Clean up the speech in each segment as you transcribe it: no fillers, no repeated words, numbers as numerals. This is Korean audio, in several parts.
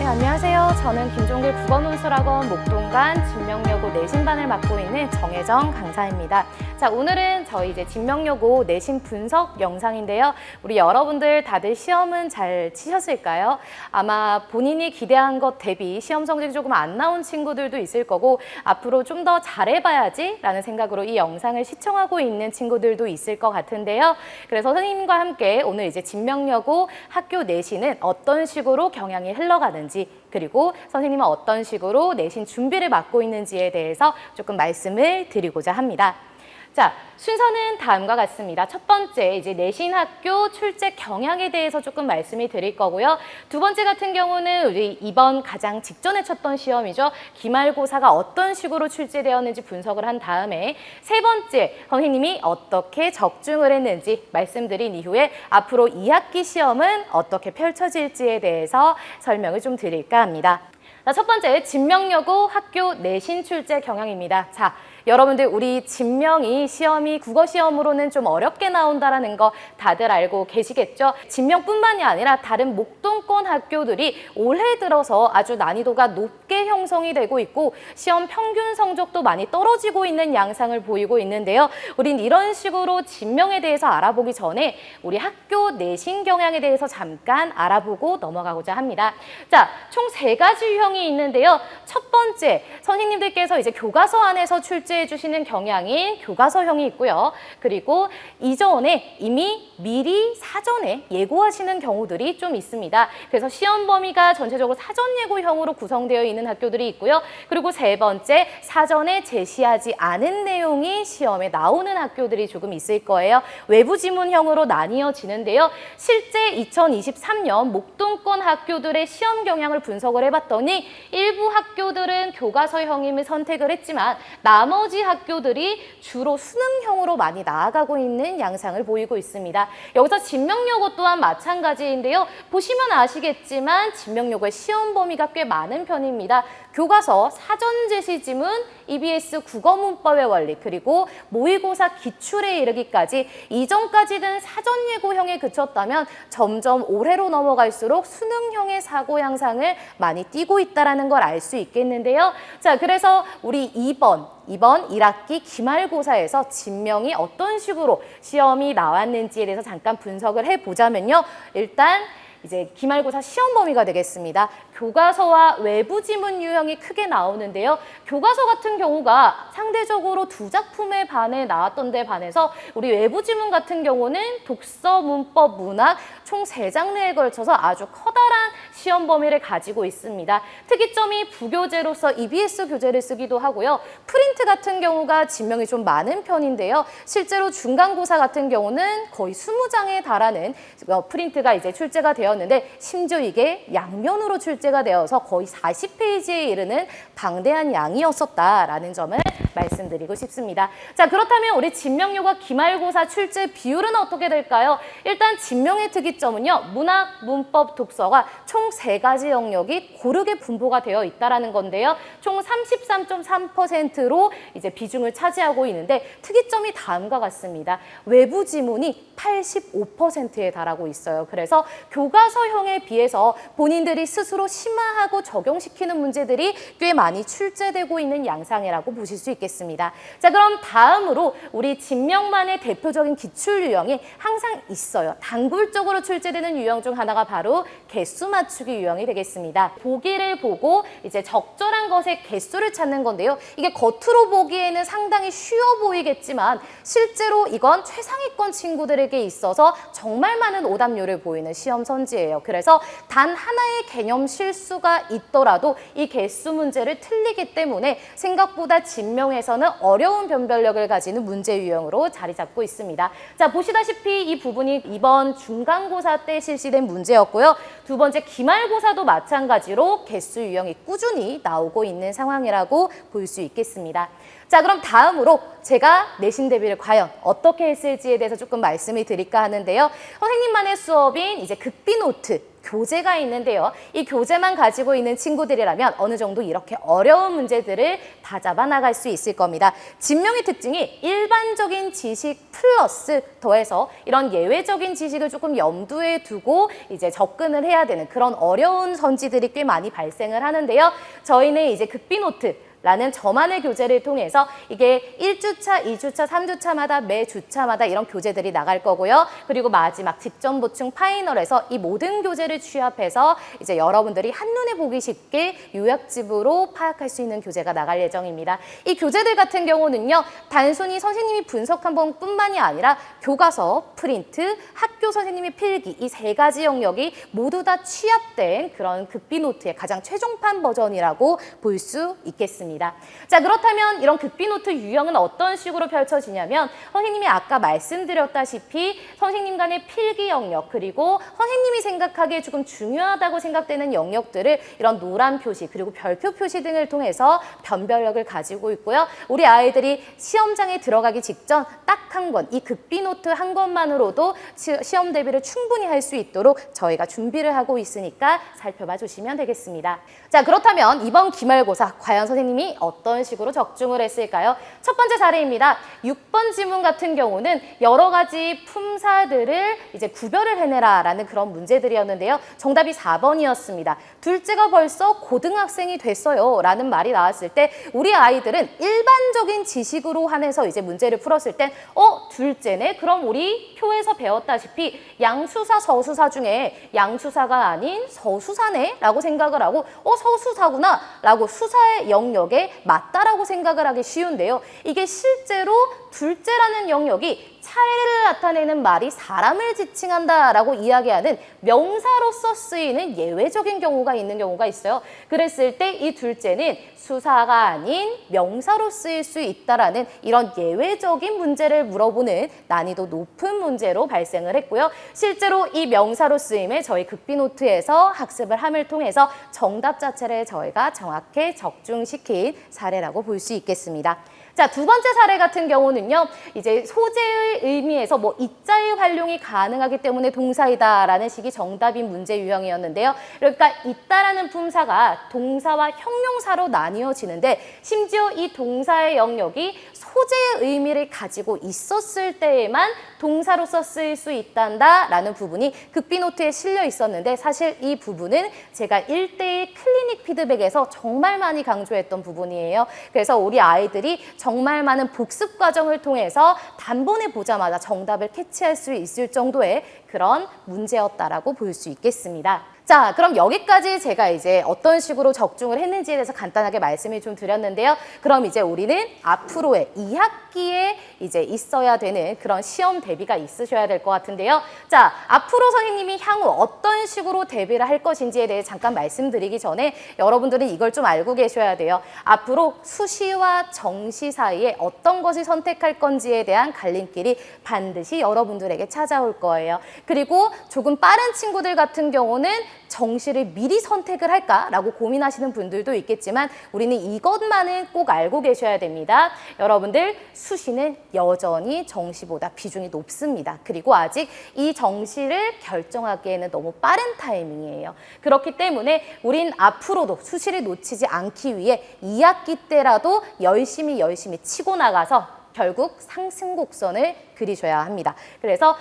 네, 안녕하세요. 저는 김종길 국어논술학원 목동관 진명여고 내신반을 맡고 있는 정혜정 강사입니다. 자, 오늘은 저희 이제 진명여고 내신 분석 영상인데요. 우리 여러분들 다들 시험은 잘 치셨을까요? 아마 본인이 기대한 것 대비 시험 성적이 조금 안 나온 친구들도 있을 거고 앞으로 좀 더 잘해봐야지 라는 생각으로 이 영상을 시청하고 있는 친구들도 있을 것 같은데요. 그래서 선생님과 함께 오늘 이제 진명여고 학교 내신은 어떤 식으로 경향이 흘러가는지 그리고 선생님은 어떤 식으로 내신 준비를 맡고 있는지에 대해서 조금 말씀을 드리고자 합니다. 자, 순서는 다음과 같습니다. 첫 번째, 이제 내신 학교 출제 경향에 대해서 조금 말씀을 드릴 거고요. 두 번째 같은 경우는 우리 이번 가장 직전에 쳤던 시험이죠. 기말고사가 어떤 식으로 출제되었는지 분석을 한 다음에 세 번째, 선생님이 어떻게 적중을 했는지 말씀드린 이후에 앞으로 2학기 시험은 어떻게 펼쳐질지에 대해서 설명을 좀 드릴까 합니다. 자, 첫 번째, 진명여고 학교 내신 출제 경향입니다. 자, 여러분들 우리 진명이 시험이 국어 시험으로는 좀 어렵게 나온다라는 거 다들 알고 계시겠죠? 진명뿐만이 아니라 다른 목동권 학교들이 올해 들어서 아주 난이도가 높게 형성이 되고 있고 시험 평균 성적도 많이 떨어지고 있는 양상을 보이고 있는데요. 우린 이런 식으로 진명에 대해서 알아보기 전에 우리 학교 내신 경향에 대해서 잠깐 알아보고 넘어가고자 합니다. 자, 총 3가지 유형이 있는데요. 첫 번째, 선생님들께서 이제 교과서 안에서 출제해 주시는 경향인 교과서형이 있고요. 그리고 이전에 이미 미리 사전에 예고하시는 경우들이 좀 있습니다. 그래서 시험 범위가 전체적으로 사전 예고형으로 구성되어 있는 학교들이 있고요. 그리고 세 번째, 사전에 제시하지 않은 내용이 시험에 나오는 학교들이 조금 있을 거예요. 외부 지문형으로 나뉘어지는데요. 실제 2023년 목동권 학교들의 시험 경향을 분석을 해봤더니 일부 학교들은 교과서형임을 선택을 했지만 나머지 학교들이 주로 수능형으로 많이 나아가고 있는 양상을 보이고 있습니다. 여기서 진명여고 또한 마찬가지인데요. 보시면 아시겠지만 진명여고의 시험 범위가 꽤 많은 편입니다. 교과서, 사전 제시 지문, EBS 국어문법의 원리, 그리고 모의고사 기출에 이르기까지 이전까지는 사전 예고형에 그쳤다면 점점 올해로 넘어갈수록 수능형의 사고 양상을 많이 띠고 있다는 걸 알 수 있겠는데요. 자, 그래서 우리 이번 1학기 기말고사에서 진명이 어떤 식으로 시험이 나왔는지에 대해서 잠깐 분석을 해보자면요. 일단 이제 기말고사 시험 범위가 되겠습니다. 교과서와 외부 지문 유형이 크게 나오는데요. 교과서 같은 경우가 상대적으로 2작품에 반해 나왔던 데 반해서 우리 외부 지문 같은 경우는 독서, 문법, 문학 총 3장르에 걸쳐서 아주 커다란 시험 범위를 가지고 있습니다. 특이점이 부교재로서 EBS 교재를 쓰기도 하고요. 프린트 같은 경우가 진명이 좀 많은 편인데요. 실제로 중간고사 같은 경우는 거의 20장에 달하는 프린트가 이제 출제가 되었는데 심지어 이게 양면으로 출제가 되어서 거의 40페이지에 이르는 방대한 양이었었다라는 점을 말씀드리고 싶습니다. 자, 그렇다면 우리 진명여고 기말고사 출제 비율은 어떻게 될까요? 일단 진명의 특이점은요. 문학, 문법, 독서가 총 3가지 영역이 고르게 분포가 되어 있다는 건데요. 총 33.3%로 이제 비중을 차지하고 있는데 특이점이 다음과 같습니다. 외부 지문이 85%에 달하고 있어요. 그래서 교과서형에 비해서 본인들이 스스로 심화하고 적용시키는 문제들이 꽤 많이 출제되고 있는 양상이라고 보실 수 있겠습니다. 자, 그럼 다음으로 우리 진명만의 대표적인 기출 유형이 항상 있어요. 단골적으로 출제되는 유형 중 하나가 바로 개수 맞추기 유형이 되겠습니다. 보기를 보고 이제 적절한 것의 개수를 찾는 건데요. 이게 겉으로 보기에는 상당히 쉬워 보이겠지만 실제로 이건 최상위권 친구들에게 있어서 정말 많은 오답률을 보이는 시험 선지예요. 그래서 단 하나의 개념 실수가 있더라도 이 개수 문제를 틀리기 때문에 생각보다 진명에서는 어려운 변별력을 가지는 문제 유형으로 자리 잡고 있습니다. 자, 보시다시피 이 부분이 이번 중간고사 때 실시된 문제였고요. 두 번째 기말고사도 마찬가지로 개수 유형이 꾸준히 나오고 있는 상황이라고 볼 수 있겠습니다. 자, 그럼 다음으로 제가 내신 대비를 과연 어떻게 했을지에 대해서 조금 말씀을 드릴까 하는데요. 선생님만의 수업인 이제 극비노트 교재가 있는데요. 이 교재만 가지고 있는 친구들이라면 어느 정도 이렇게 어려운 문제들을 다 잡아 나갈 수 있을 겁니다. 진명의 특징이 일반적인 지식 플러스 더해서 이런 예외적인 지식을 조금 염두에 두고 이제 접근을 해야 되는 그런 어려운 선지들이 꽤 많이 발생을 하는데요. 저희는 이제 극비노트 라는 저만의 교재를 통해서 이게 1주차, 2주차, 3주차마다 매 주차마다 이런 교재들이 나갈 거고요. 그리고 마지막 직전 보충 파이널에서 이 모든 교재를 취합해서 이제 여러분들이 한눈에 보기 쉽게 요약집으로 파악할 수 있는 교재가 나갈 예정입니다. 이 교재들 같은 경우는요. 단순히 선생님이 분석한 것뿐만이 아니라 교과서, 프린트, 학교 선생님의 필기 이 세 가지 영역이 모두 다 취합된 그런 극비노트의 가장 최종판 버전이라고 볼 수 있겠습니다. 자, 그렇다면 이런 극비노트 유형은 어떤 식으로 펼쳐지냐면 선생님이 아까 말씀드렸다시피 선생님 간의 필기 영역 그리고 선생님이 생각하기에 조금 중요하다고 생각되는 영역들을 이런 노란 표시 그리고 별표 표시 등을 통해서 변별력을 가지고 있고요. 우리 아이들이 시험장에 들어가기 직전 딱 한 권, 이 극비노트 한 권만으로도 시험 대비를 충분히 할 수 있도록 저희가 준비를 하고 있으니까 살펴봐 주시면 되겠습니다. 자, 그렇다면 이번 기말고사 과연 선생님이 어떤 식으로 적중을 했을까요? 첫 번째 사례입니다. 6번 지문 같은 경우는 여러 가지 품사들을 이제 구별을 해내라 라는 그런 문제들이었는데요. 정답이 4번이었습니다. 둘째가 벌써 고등학생이 됐어요 라는 말이 나왔을 때 우리 아이들은 일반적인 지식으로 한해서 이제 문제를 풀었을 땐 둘째네? 그럼 우리 표에서 배웠다시피 양수사, 서수사 중에 양수사가 아닌 서수사네? 라고 생각을 하고 서수사구나 라고 수사의 영역에 맞다라고 생각을 하기 쉬운데요. 이게 실제로 둘째라는 영역이 차이를 나타내는 말이 사람을 지칭한다라고 이야기하는 명사로서 쓰이는 예외적인 경우가 있는 경우가 있어요. 그랬을 때 이 둘째는 수사가 아닌 명사로 쓰일 수 있다라는 이런 예외적인 문제를 물어보는 난이도 높은 문제로 발생을 했고요. 실제로 이 명사로 쓰임을 저희 극비노트에서 학습을 함을 통해서 정답 자체를 저희가 정확히 적중시킨 사례라고 볼 수 있겠습니다. 자, 두 번째 사례 같은 경우는요. 이제 소재의 의미에서 이자의 활용이 가능하기 때문에 동사이다라는 식이 정답인 문제 유형이었는데요. 그러니까 있다라는 품사가 동사와 형용사로 나뉘어지는데 심지어 이 동사의 영역이 소재의 의미를 가지고 있었을 때에만 동사로서 쓰일 수 있단다라는 부분이 극비노트에 실려 있었는데 사실 이 부분은 제가 1:1 클리닉 피드백에서 정말 많이 강조했던 부분이에요. 그래서 우리 아이들이 정말 많은 복습 과정을 통해서 단번에 보자마자 정답을 캐치할 수 있을 정도의 그런 문제였다라고 볼 수 있겠습니다. 자, 그럼 여기까지 제가 이제 어떤 식으로 적중을 했는지에 대해서 간단하게 말씀을 좀 드렸는데요. 그럼 이제 우리는 앞으로의 2학기에 이제 있어야 되는 그런 시험 대비가 있으셔야 될 것 같은데요. 자, 앞으로 선생님이 향후 어떤 식으로 대비를 할 것인지에 대해 잠깐 말씀드리기 전에 여러분들은 이걸 좀 알고 계셔야 돼요. 앞으로 수시와 정시 사이에 어떤 것을 선택할 건지에 대한 갈림길이 반드시 여러분들에게 찾아올 거예요. 그리고 조금 빠른 친구들 같은 경우는 정시를 미리 선택을 할까라고 고민하시는 분들도 있겠지만 우리는 이것만은 꼭 알고 계셔야 됩니다. 여러분들 수시는 여전히 정시보다 비중이 높습니다. 그리고 아직 이 정시를 결정하기에는 너무 빠른 타이밍이에요. 그렇기 때문에 우린 앞으로도 수시를 놓치지 않기 위해 2학기 때라도 열심히 치고 나가서 결국 상승 곡선을 그리셔야 합니다. 그래서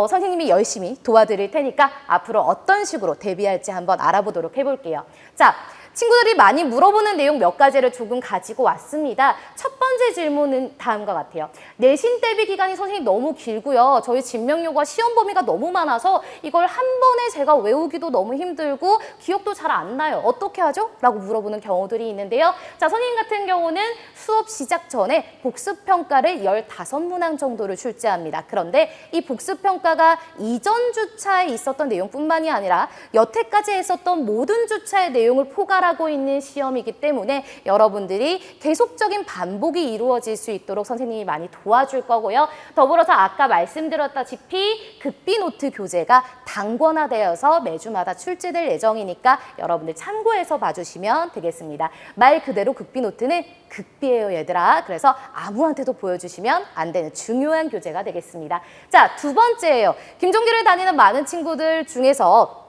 선생님이 열심히 도와드릴 테니까 앞으로 어떤 식으로 대비할지 한번 알아보도록 해볼게요. 자, 친구들이 많이 물어보는 내용 몇 가지를 조금 가지고 왔습니다. 첫 번째 질문은 다음과 같아요. 내신 대비 기간이 선생님 너무 길고요. 저희 진명요가 시험 범위가 너무 많아서 이걸 한 번에 제가 외우기도 너무 힘들고 기억도 잘 안 나요. 어떻게 하죠? 라고 물어보는 경우들이 있는데요. 자, 선생님 같은 경우는 수업 시작 전에 복습평가를 15문항 정도를 출제합니다. 그런데 이 복습평가가 이전 주차에 있었던 내용뿐만이 아니라 여태까지 했었던 모든 주차의 내용을 포괄 출발하고 있는 시험이기 때문에 여러분들이 계속적인 반복이 이루어질 수 있도록 선생님이 많이 도와줄 거고요. 더불어서 아까 말씀드렸다시피 극비노트 교재가 단권화되어서 매주마다 출제될 예정이니까 여러분들 참고해서 봐주시면 되겠습니다. 말 그대로 극비노트는 극비예요, 얘들아. 그래서 아무한테도 보여주시면 안 되는 중요한 교재가 되겠습니다. 자, 두 번째예요. 김종기를 다니는 많은 친구들 중에서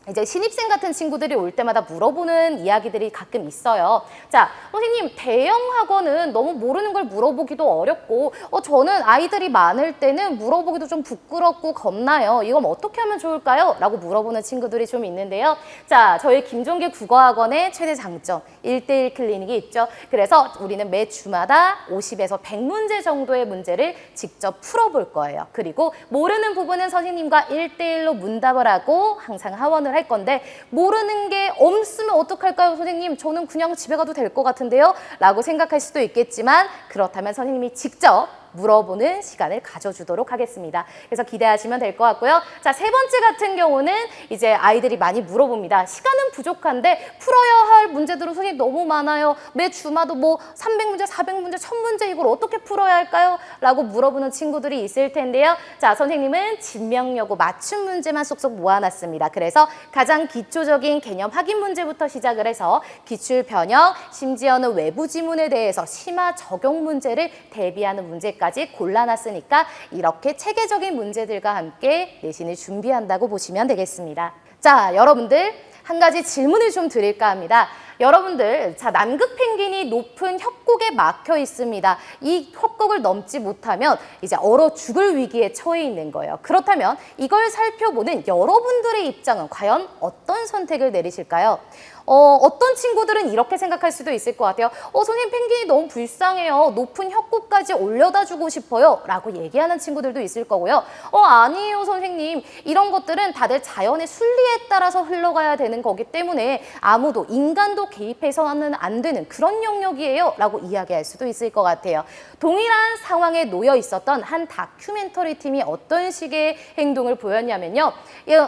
이제 신입생 같은 친구들이 올 때마다 물어보는 이야기들이 가끔 있어요. 자, 선생님, 대형 학원은 너무 모르는 걸 물어보기도 어렵고 저는 아이들이 많을 때는 물어보기도 좀 부끄럽고 겁나요. 이건 어떻게 하면 좋을까요? 라고 물어보는 친구들이 좀 있는데요. 자, 저희 김종기 국어학원의 최대 장점, 1:1 클리닉이 있죠. 그래서 우리는 매 주마다 50에서 100문제 정도의 문제를 직접 풀어볼 거예요. 그리고 모르는 부분은 선생님과 1:1로 문답을 하고 항상 하원을 할 건데 모르는 게 없으면 어떡할까요, 선생님? 저는 그냥 집에 가도 될 것 같은데요? 라고 생각할 수도 있겠지만 그렇다면 선생님이 직접 물어보는 시간을 가져주도록 하겠습니다. 그래서 기대하시면 될 것 같고요. 자, 세 번째 같은 경우는 이제 아이들이 많이 물어봅니다. 시간은 부족한데 풀어야 할 문제들은 선생님 너무 많아요. 매 주마도 뭐 300문제, 400문제, 1000문제 이걸 어떻게 풀어야 할까요? 라고 물어보는 친구들이 있을 텐데요. 자, 선생님은 진명여고 맞춤 문제만 쏙쏙 모아놨습니다. 그래서 가장 기초적인 개념 확인 문제부터 시작을 해서 기출 변형, 심지어는 외부 지문에 대해서 심화 적용 문제를 대비하는 문제까지 골라놨으니까 이렇게 체계적인 문제들과 함께 내신을 준비한다고 보시면 되겠습니다. 자, 여러분들 한 가지 질문을 좀 드릴까 합니다. 여러분들, 자, 남극 펭귄이 높은 협곡에 막혀 있습니다. 이 협곡을 넘지 못하면 이제 얼어 죽을 위기에 처해 있는 거예요. 그렇다면 이걸 살펴보는 여러분들의 입장은 과연 어떤 선택을 내리실까요? 어떤 친구들은 이렇게 생각할 수도 있을 것 같아요. 선생님, 펭귄이 너무 불쌍해요. 높은 협곡까지 올려다 주고 싶어요. 라고 얘기하는 친구들도 있을 거고요. 아니에요, 선생님. 이런 것들은 다들 자연의 순리에 따라서 흘러가야 되는 거기 때문에 아무도 인간도 개입해서는 안 되는 그런 영역이에요. 라고 이야기할 수도 있을 것 같아요. 동일한 상황에 놓여 있었던 한 다큐멘터리 팀이 어떤 식의 행동을 보였냐면요.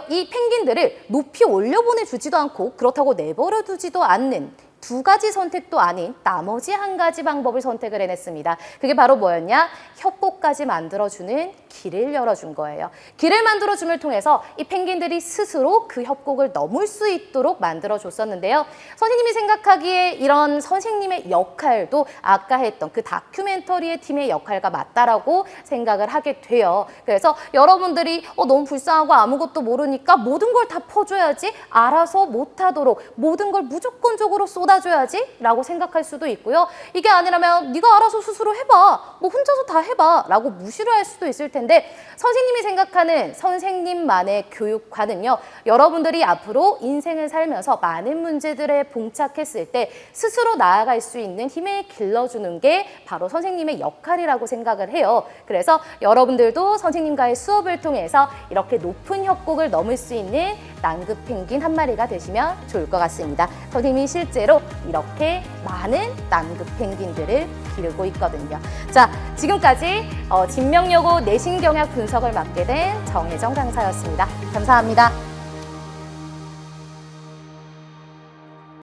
이 펭귄들을 높이 올려보내주지도 않고 그렇다고 내버려두지도 않는 두 가지 선택도 아닌 나머지 한 가지 방법을 선택을 해냈습니다. 그게 바로 뭐였냐? 협곡까지 만들어주는 길을 열어준 거예요. 길을 만들어줌을 통해서 이 펭귄들이 스스로 그 협곡을 넘을 수 있도록 만들어줬었는데요. 선생님이 생각하기에 이런 선생님의 역할도 아까 했던 그 다큐멘터리의 팀의 역할과 맞다라고 생각을 하게 돼요. 그래서 여러분들이 너무 불쌍하고 아무것도 모르니까 모든 걸 다 퍼줘야지, 알아서 못하도록 모든 걸 무조건적으로 쏟아줘야지 라고 생각할 수도 있고요. 이게 아니라면 네가 알아서 스스로 해봐, 뭐 혼자서 다 해봐 라고 무시를 할 수도 있을 텐데 선생님이 생각하는 선생님만의 교육관은요, 여러분들이 앞으로 인생을 살면서 많은 문제들에 봉착했을 때 스스로 나아갈 수 있는 힘을 길러주는 게 바로 선생님의 역할이라고 생각을 해요. 그래서 여러분들도 선생님과의 수업을 통해서 이렇게 높은 협곡을 넘을 수 있는 남극 펭귄 한 마리가 되시면 좋을 것 같습니다. 선생님이 실제로 이렇게 많은 남극 펭귄들을 기르고 있거든요. 자, 지금까지 진명여고 내신 경향 분석을 맡게 된 정혜정 강사였습니다. 감사합니다.